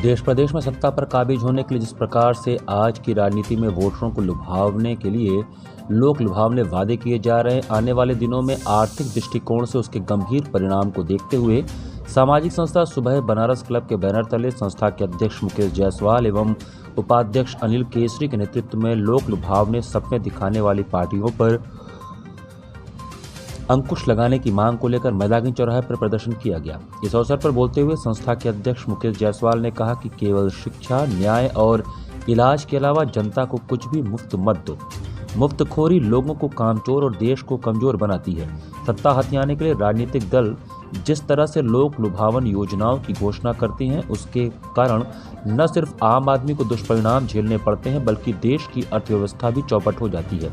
देश प्रदेश में सत्ता पर काबिज होने के लिए जिस प्रकार से आज की राजनीति में वोटरों को लुभावने के लिए लोक लुभावने वादे किए जा रहे हैं, आने वाले दिनों में आर्थिक दृष्टिकोण से उसके गंभीर परिणाम को देखते हुए सामाजिक संस्था सुबह बनारस क्लब के बैनर तले संस्था के अध्यक्ष मुकेश जायसवाल एवं उपाध्यक्ष अनिल केसरी के नेतृत्व में लोक लुभावने सपने दिखाने वाली पार्टियों पर अंकुश लगाने की मांग को लेकर मैदानी चौराहे पर प्रदर्शन किया गया। इस अवसर पर बोलते हुए संस्था के अध्यक्ष मुकेश जायसवाल ने कहा कि केवल शिक्षा, न्याय और इलाज के अलावा जनता को कुछ भी मुफ्त मत दो। मुफ्तखोरी लोगों को कामचोर और देश को कमजोर बनाती है। सत्ता हथियाने के लिए राजनीतिक दल जिस तरह से लोक लुभावन योजनाओं की घोषणा करती हैं, उसके कारण न सिर्फ आम आदमी को दुष्परिणाम झेलने पड़ते हैं बल्कि देश की अर्थव्यवस्था भी चौपट हो जाती है।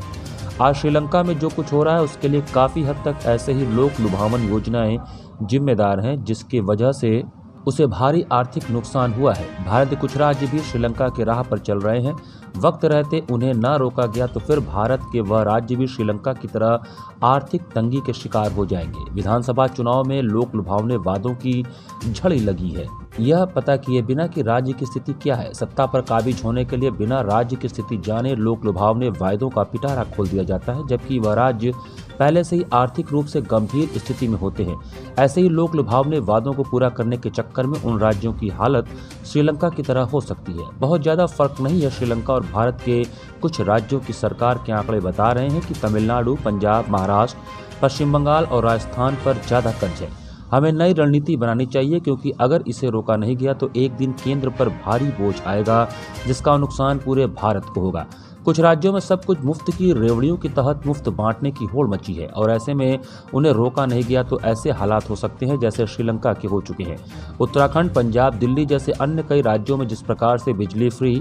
आज श्रीलंका में जो कुछ हो रहा है उसके लिए काफ़ी हद तक ऐसे ही लोक लुभावन योजनाएं जिम्मेदार हैं, जिसकी वजह से उसे भारी आर्थिक नुकसान हुआ है। भारत के कुछ राज्य भी श्रीलंका के राह पर चल रहे हैं। वक्त रहते उन्हें न रोका गया तो फिर भारत के वह राज्य भी श्रीलंका की तरह आर्थिक तंगी के शिकार हो जाएंगे। विधानसभा चुनाव में लोक लुभावने वादों की झड़ी लगी है, यह पता किए बिना कि राज्य की स्थिति क्या है। सत्ता पर काबिज होने के लिए बिना राज्य की स्थिति जाने लोक लुभावने वायदों का पिटारा खोल दिया जाता है, जबकि वह राज्य पहले से ही आर्थिक रूप से गंभीर स्थिति में होते हैं। ऐसे ही लोक लुभावने वादों को पूरा करने के चक्कर में उन राज्यों की हालत श्रीलंका की तरह हो सकती है। बहुत ज़्यादा फर्क नहीं है। श्रीलंका और भारत के कुछ राज्यों की सरकार के आंकड़े बता रहे हैं कि तमिलनाडु, पंजाब, महाराष्ट्र, पश्चिम बंगाल और राजस्थान पर ज़्यादा कर्ज है। हमें नई रणनीति बनानी चाहिए, क्योंकि अगर इसे रोका नहीं गया तो एक दिन केंद्र पर भारी बोझ आएगा, जिसका नुकसान पूरे भारत को होगा। कुछ राज्यों में सब कुछ मुफ्त की रेवड़ियों के तहत मुफ्त बांटने की होड़ मची है और ऐसे में उन्हें रोका नहीं गया तो ऐसे हालात हो सकते हैं जैसे श्रीलंका के हो चुके हैं। उत्तराखंड, पंजाब, दिल्ली जैसे अन्य कई राज्यों में जिस प्रकार से बिजली फ्री,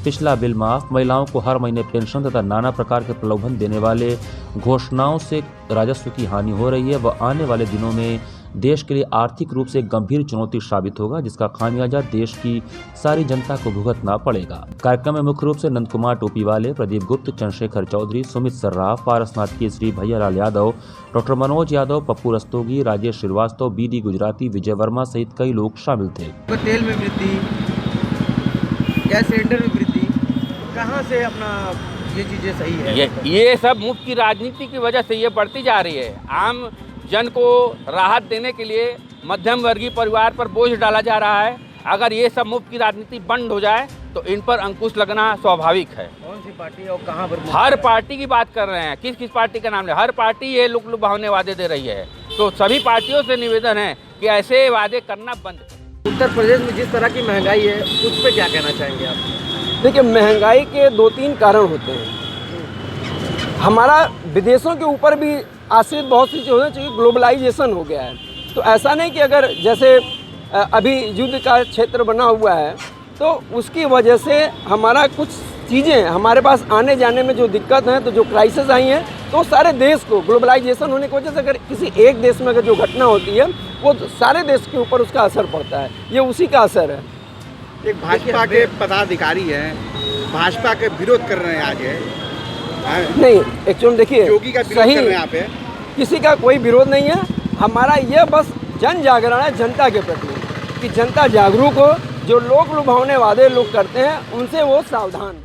पिछला बिल माफ, महिलाओं को हर महीने पेंशन तथा नाना प्रकार के प्रलोभन देने वाले घोषणाओं से राजस्व की हानि हो रही है, वह आने वाले दिनों में देश के लिए आर्थिक रूप से गंभीर चुनौती साबित होगा, जिसका खामियाजा देश की सारी जनता को भुगतना पड़ेगा। कार्यक्रम में मुख्य रूप से नंद कुमार टोपीवाले, प्रदीप गुप्त, चंद्रशेखर चौधरी, सुमित सर्राफ, पारसनाथ केसरी, भैयालाल यादव, डॉक्टर मनोज यादव, पप्पू रस्तोगी, राजेश श्रीवास्तव, बीडी गुजराती, विजय वर्मा सहित कई लोग शामिल थे। तेल में वृद्धि, गैस सिलेंडर में वृद्धि, कहाँ से अपना ये चीजें सही है? ये सब मुफ्त की राजनीति की वजह से ये बढ़ती जा रही है। आम जन को राहत देने के लिए मध्यम वर्गीय परिवार पर बोझ डाला जा रहा है। अगर ये सब मुफ्त की राजनीति बंद हो जाए तो इन पर अंकुश लगना स्वाभाविक है। कौन सी पार्टी और कहाँ पर? हर पार्टी की बात कर रहे हैं, किस किस पार्टी का नाम ले। हर पार्टी ये लोक लुभावने वादे दे रही है, तो सभी पार्टियों से निवेदन है कि ऐसे वादे करना बंद करें। उत्तर प्रदेश में जिस तरह की महंगाई है उस पर क्या कहना चाहेंगे आप? देखिए, महंगाई के 2-3 कारण होते हैं। हमारा विदेशों के ऊपर भी आश्रित बहुत सी चीज़ें हैं, क्योंकि ग्लोबलाइजेशन हो गया है। तो ऐसा नहीं कि अगर जैसे अभी युद्ध का क्षेत्र बना हुआ है तो उसकी वजह से हमारा कुछ चीज़ें हमारे पास आने जाने में जो दिक्कत है, तो जो क्राइसिस आई हैं, तो सारे देश को ग्लोबलाइजेशन होने की वजह से अगर किसी एक देश में अगर जो घटना होती है वो सारे देश के ऊपर उसका असर पड़ता है। ये उसी का असर है। एक भाजपा के पदाधिकारी हैं, भाजपा के विरोध कर रहे हैं आज है। नहीं, एक्चुअली देखिए, योगी का विरोध कर रहे हैं यहाँ पे। किसी का कोई विरोध नहीं है। हमारा ये बस जन जागरण है जनता के प्रति, कि जनता जागरूक हो। जो लोक लुभावने वादे लोग करते हैं उनसे वो सावधान।